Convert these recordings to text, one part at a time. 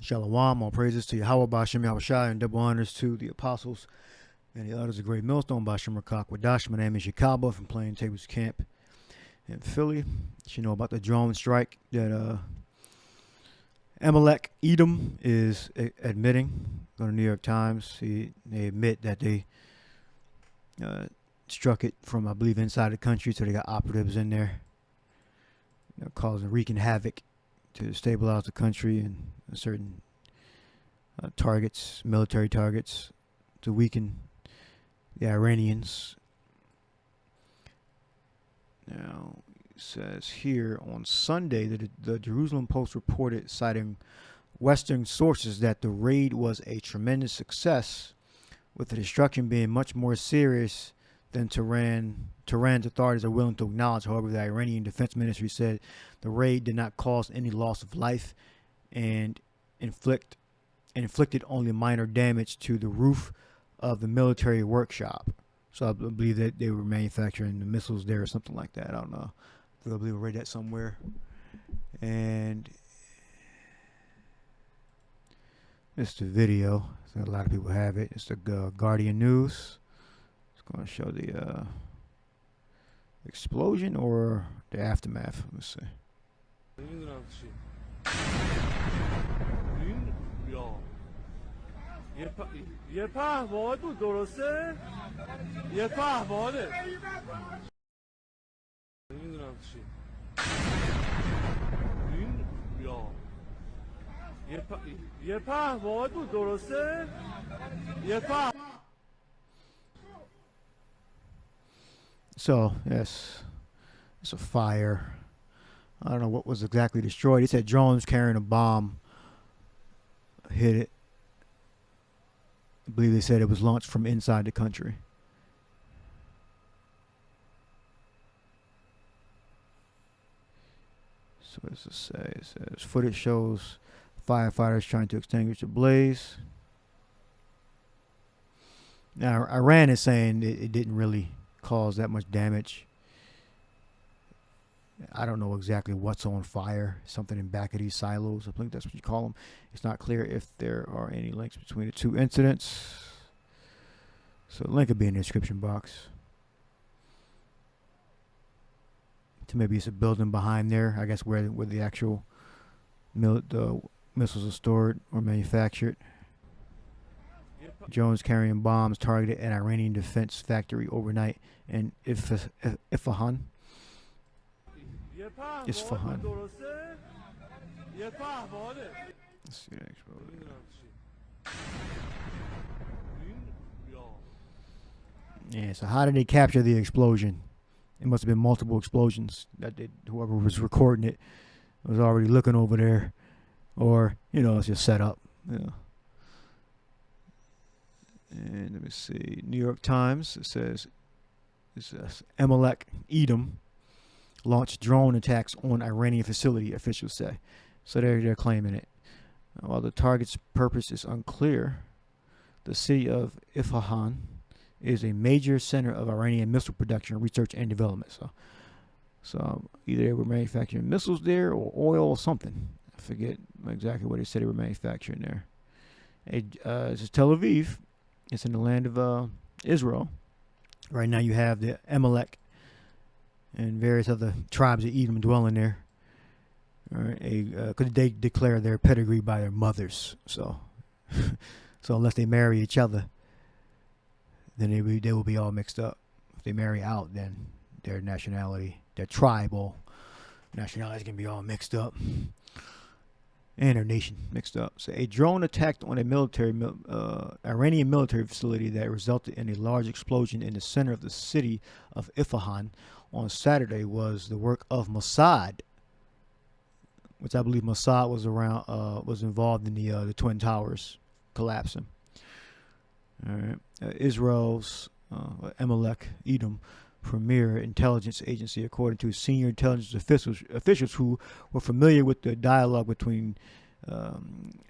Shalom, all praises to Yahweh Bashem Yahushai, and double honors to the apostles and the elders of Great Millstone Bashem Rakak Wadash. My name is Yakalba from Plaintables Camp in Philly. You know about the drone strike that Amalek Edom is admitting. Go to New York Times. They admit that they struck it from, I believe, inside the country, so they got operatives in there, wreaking havoc to stabilize the country and certain targets, military targets, to weaken the Iranians. Now, it says here on Sunday that the Jerusalem Post reported, citing Western sources, that the raid was a tremendous success, with the destruction being much more serious than Tehran's authorities are willing to acknowledge. However, the Iranian Defense Ministry said the raid did not cause any loss of life and inflicted only minor damage to the roof of the military workshop. So I believe that they were manufacturing the missiles there or something like that. I don't know. I believe I read that somewhere. And it's the video. So a lot of people have it. It's the Guardian News. Going to show the explosion or the aftermath. Let's see. So, yes, it's a fire. I don't know what was exactly destroyed. He said drones carrying a bomb hit it. I believe they said it was launched from inside the country. So what does it say? It says footage shows firefighters trying to extinguish the blaze. Now, Iran is saying it didn't really cause that much damage. I don't know exactly what's on fire. Something in back of these silos. I think that's what you call them. It's not clear if there are any links between the two incidents. So the link will be in the description box. To maybe it's a building behind there. I guess where the actual the missiles are stored or manufactured. Drones carrying bombs targeted an Iranian defense factory overnight in Isfahan. Isfahan. Let's see the explosion. Yeah, so how did they capture the explosion? It must have been multiple explosions that whoever was recording it was already looking over there, or it's just set up. And let me see. New York Times, it says Amalek Edom launched drone attacks on Iranian facility, officials say. So they're claiming it. While the target's purpose is unclear, the city of Isfahan is a major center of Iranian missile production, research, and development. So either they were manufacturing missiles there or oil or something. I forget exactly what they said they were manufacturing there. This is Tel Aviv. It's in the land of Israel. Right now you have the Amalek and various other tribes of Edom dwelling there. Because they declare their pedigree by their mothers. So unless they marry each other, then they will be all mixed up. If they marry out, then their nationality, their tribal nationality can be all mixed up. And their nation mixed up. So a drone attacked on a Iranian military facility that resulted in a large explosion in the center of the city of Isfahan on Saturday was the work of Mossad, which I believe Mossad was involved in the Twin Towers collapsing. All right. Israel's Amalek Edom premier intelligence agency, according to senior intelligence officials who were familiar with the dialogue between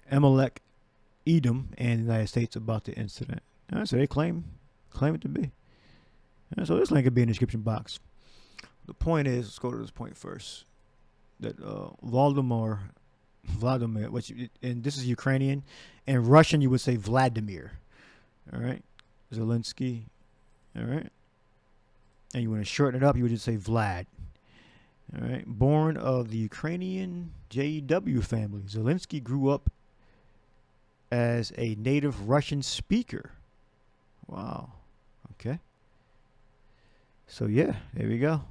Amalek Edom and the United States about the incident. So they claim it to be. So this link could be in the description box. The point is, let's go to this point first, that Voldemort Vladimir, and this is Ukrainian. In Russian, you would say Vladimir. All right. Zelensky. All right. And you want to shorten it up, you would just say Vlad. All right. Born of the Ukrainian JW family, Zelensky grew up as a native Russian speaker. Wow. Okay. So, yeah, there we go.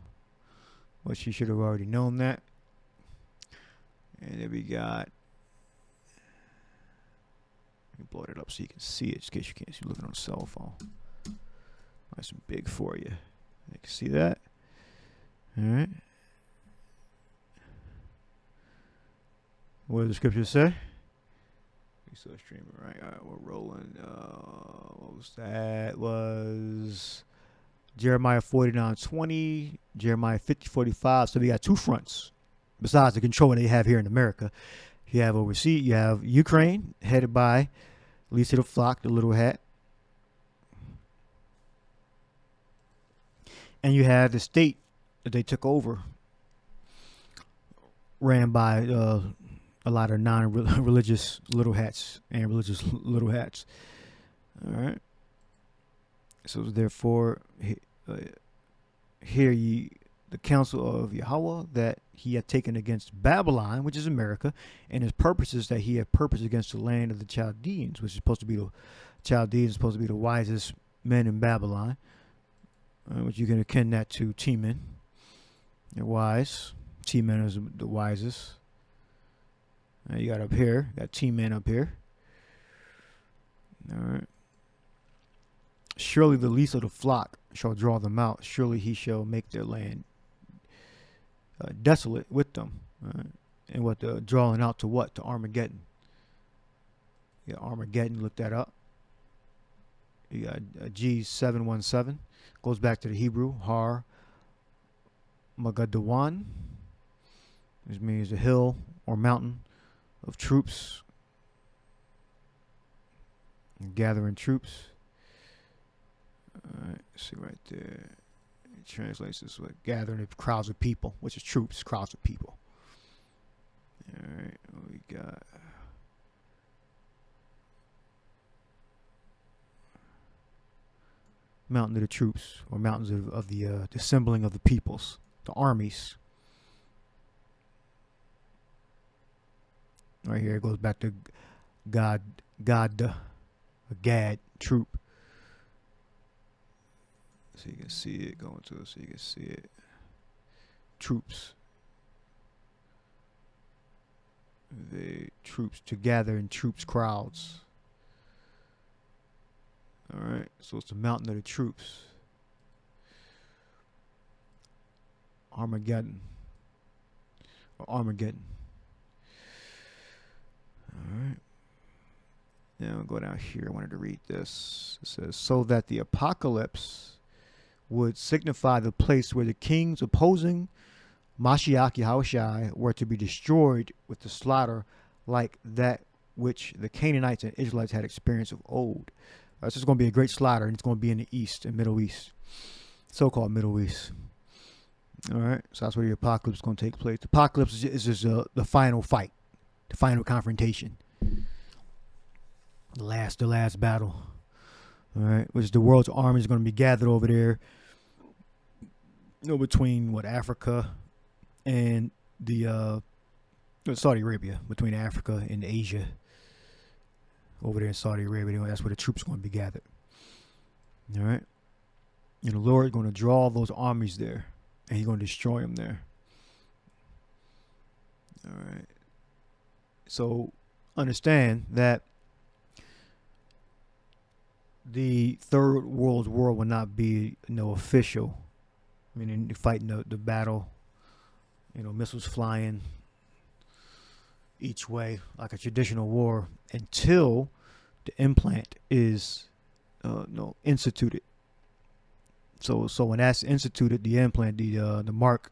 Well, she should have already known that. And then we got, let me blow it up so you can see it, just in case you can't see looking on a cell phone. Nice and big for you. You can see that. All right. What does the scripture say? We still streaming, right? All right, we're rolling. What was that? Was Jeremiah 49:20, Jeremiah 50:45. So we got two fronts besides the control they have here in America. You have overseas, you have Ukraine, headed by least of the flock, the little hat. And you have the state that they took over, ran by a lot of non-religious little hats and religious little hats. All right. So therefore, hear ye the counsel of Yahweh that he had taken against Babylon, which is America, and his purposes that he had purposed against the land of the Chaldeans, which is supposed to be the wisest men in Babylon, which you can akin that to T-men. They're wise. T-men is the wisest. You got up here, got T-men up here. All right. Surely the least of the flock shall draw them out. Surely he shall make their land desolate with them. And what the drawing out to what? To Armageddon. Yeah, Armageddon, look that up. You got G717. Goes back to the Hebrew. Har Magadawan. Which means a hill or mountain of troops. Gathering troops. All right, see right there. It translates this way: gathering of crowds of people, which is troops, crowds of people. All right, what we got? Mountain of the troops, or mountains of the assembling of the peoples, the armies. Right here, it goes back to Gad-Troop. So you can see it going to it, so you can see it. Troops. Troops to gather in troops crowds. All right, so it's the mountain of the troops. Armageddon. Or Armageddon. All right. Now I'll go down here. I wanted to read this. It says, so that the apocalypse would signify the place where the kings opposing Mashiach Yahushai were to be destroyed with the slaughter like that which the Canaanites and Israelites had experienced of old. This is going to be a great slaughter, and it's going to be in the East and Middle East, so-called Middle East. All right, so that's where the apocalypse is going to take place. The apocalypse is just the final fight, the final confrontation, the last battle. All right, which the world's army is going to be gathered over there. Between Africa and the Saudi Arabia, between Africa and Asia, over there in Saudi Arabia, that's where the troops are going to be gathered. All right, and the Lord is going to draw those armies there, and He's going to destroy them there. All right, so understand that the Third World War will not be official. Meaning fighting the battle, missiles flying each way like a traditional war until the implant is instituted. So when that's instituted, the implant, the mark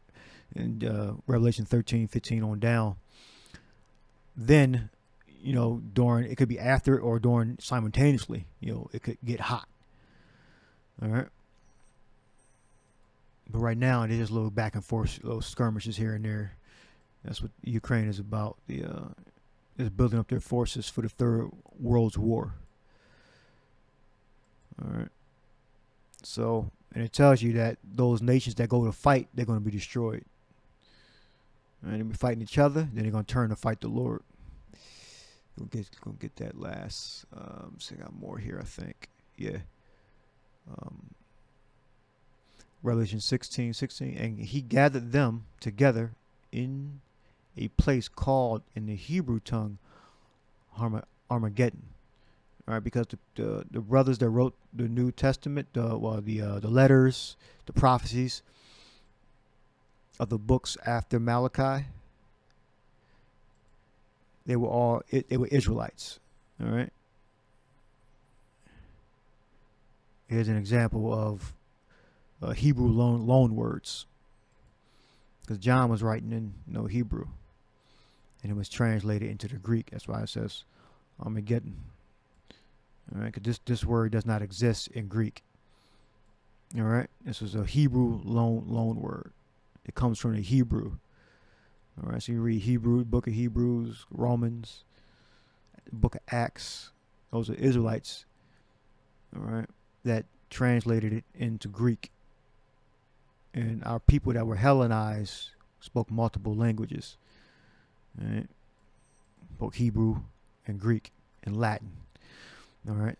in Revelation 13:15 on down, then during, it could be after or during simultaneously, it could get hot. All right. But right now, it is just little back and forth, little skirmishes here and there. That's what Ukraine is about. Is building up their forces for the Third World War. All right. So, and it tells you that those nations that go to fight, they're going to be destroyed. And they'll be fighting each other, then they're going to turn to fight the Lord. We'll get that last. So I got more here, I think. Yeah. Revelation 16:16, and he gathered them together in a place called in the Hebrew tongue Armageddon. All right, because the brothers that wrote the New Testament, the letters, the prophecies of the books after Malachi, they were Israelites. All right. Here's an example of Hebrew loan words, because John was writing in Hebrew, and it was translated into the Greek. That's why it says Armageddon. All right, because this word does not exist in Greek. All right, this was a Hebrew loan word. It comes from the Hebrew. All right, so you read Hebrew, book of Hebrews, Romans, book of Acts. Those are Israelites. All right, that translated it into Greek. And our people that were Hellenized spoke multiple languages. All right, spoke Hebrew and Greek and Latin. All right,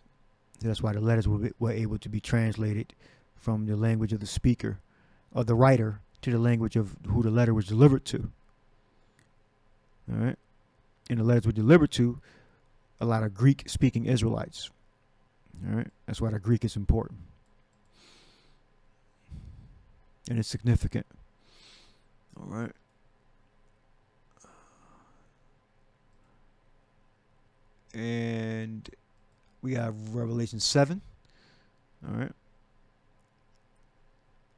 so that's why the letters were able to be translated from the language of the speaker, of the writer, to the language of who the letter was delivered to. All right, and the letters were delivered to a lot of Greek-speaking Israelites. All right, that's why the Greek is important, and it's significant. All right. And we have Revelation 7. All right.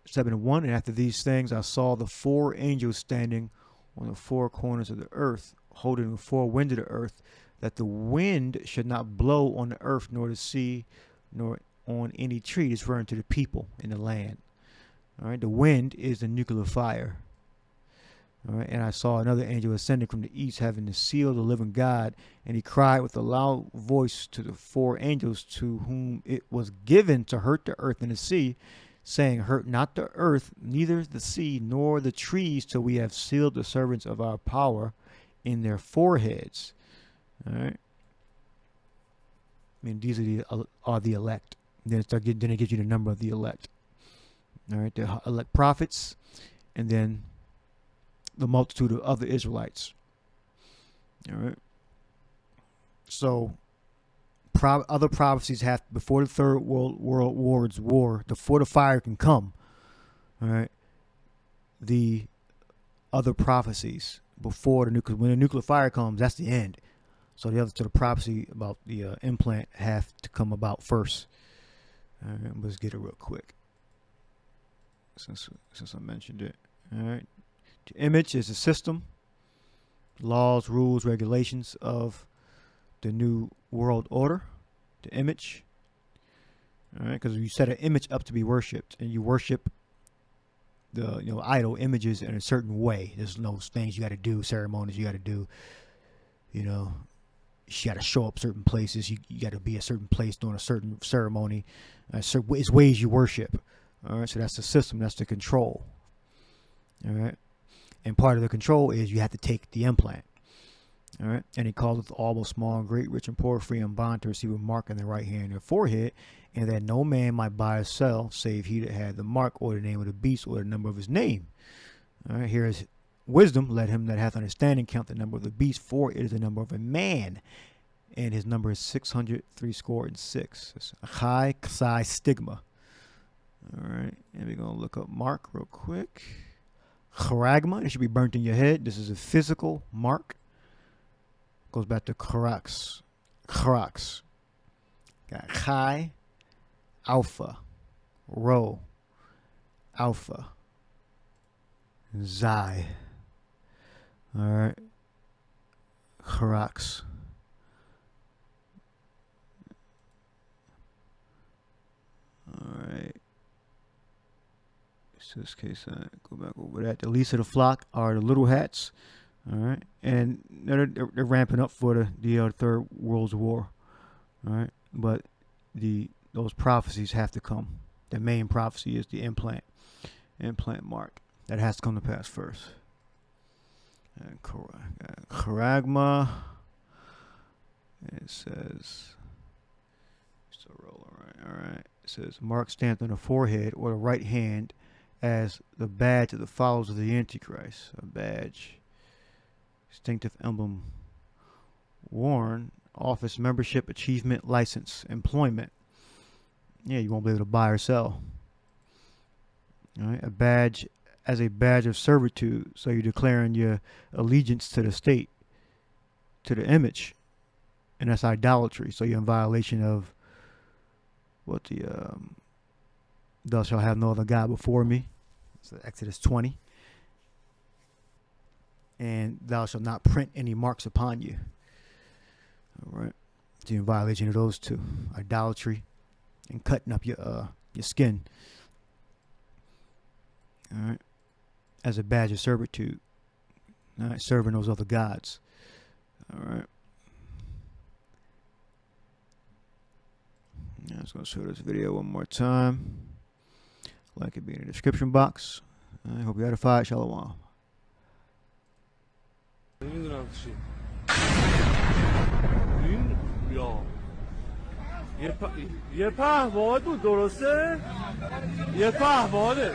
7:1. And after these things, I saw the 4 angels standing on the 4 corners of the earth, holding the 4 winds of the earth, that the wind should not blow on the earth, nor the sea, nor on any tree. It's referring to the people in the land. All right. The wind is the nuclear fire. All right, and I saw another angel ascending from the east, having the seal of the living God, and he cried with a loud voice to the 4 angels to whom it was given to hurt the earth and the sea, saying, hurt not the earth, neither the sea, nor the trees, till we have sealed the servants of our power in their foreheads. All right. I mean, these are the elect. Then it gives you the number of the elect. All right, the elect prophets, and then the multitude of other Israelites. All right. So, other prophecies have, before the Third World War, before the fire can come. All right. The other prophecies before when the nuclear fire comes, that's the end. So the prophecy about the implant have to come about first. All right. Let's get it real quick, since I mentioned it. All right. The image is a system, laws, rules, regulations of the new world order. The image, all right, because you set an image up to be worshipped, and you worship the idol images in a certain way. There's no things you got to do, ceremonies you got to do. You got to show up certain places. You got to be a certain place during a certain ceremony. It's ways you worship. All right, so that's the system. That's the control. All right. And part of the control is you have to take the implant. All right. And he calleth all both small and great, rich and poor, free and bond, to receive a mark in their right hand and their forehead, and that no man might buy or sell, save he that had the mark, or the name of the beast, or the number of his name. All right. Here is wisdom. Let him that hath understanding count the number of the beast, for it is the number of a man, and his number is 666. It's a high psi stigma. All right. And we're going to look up mark real quick. Charagma, it should be burnt in your head. This is a physical mark. Goes back to Charax. Got Chi, Alpha, Rho, Alpha, Xi. All right. Charax. All right. So this case, I go back over that. The least of the flock are the little hats. All right, and they're ramping up for the Third World War. All right, but those prophecies have to come. The main prophecy is the implant mark that has to come to pass first. And charagma. It says, still rolling, right? All right. It says mark stamped on the forehead or the right hand as the badge of the followers of the Antichrist. A badge, distinctive emblem worn, office membership, achievement, license, employment. Yeah, you won't be able to buy or sell. All right, a badge as a badge of servitude, so you're declaring your allegiance to the state, to the image, and that's idolatry. So you're in violation of what the thou shalt have no other God before me. So Exodus 20. And thou shalt not print any marks upon you. All right, so you're in violation of those two, idolatry and cutting up your skin. All right, as a badge of servitude. All right, serving those other gods. All right. Yeah, I was going to show this video one more time. Link it be in the description box. I hope you edified. Shalom. یه پهباد بود درسته؟ یه پهباده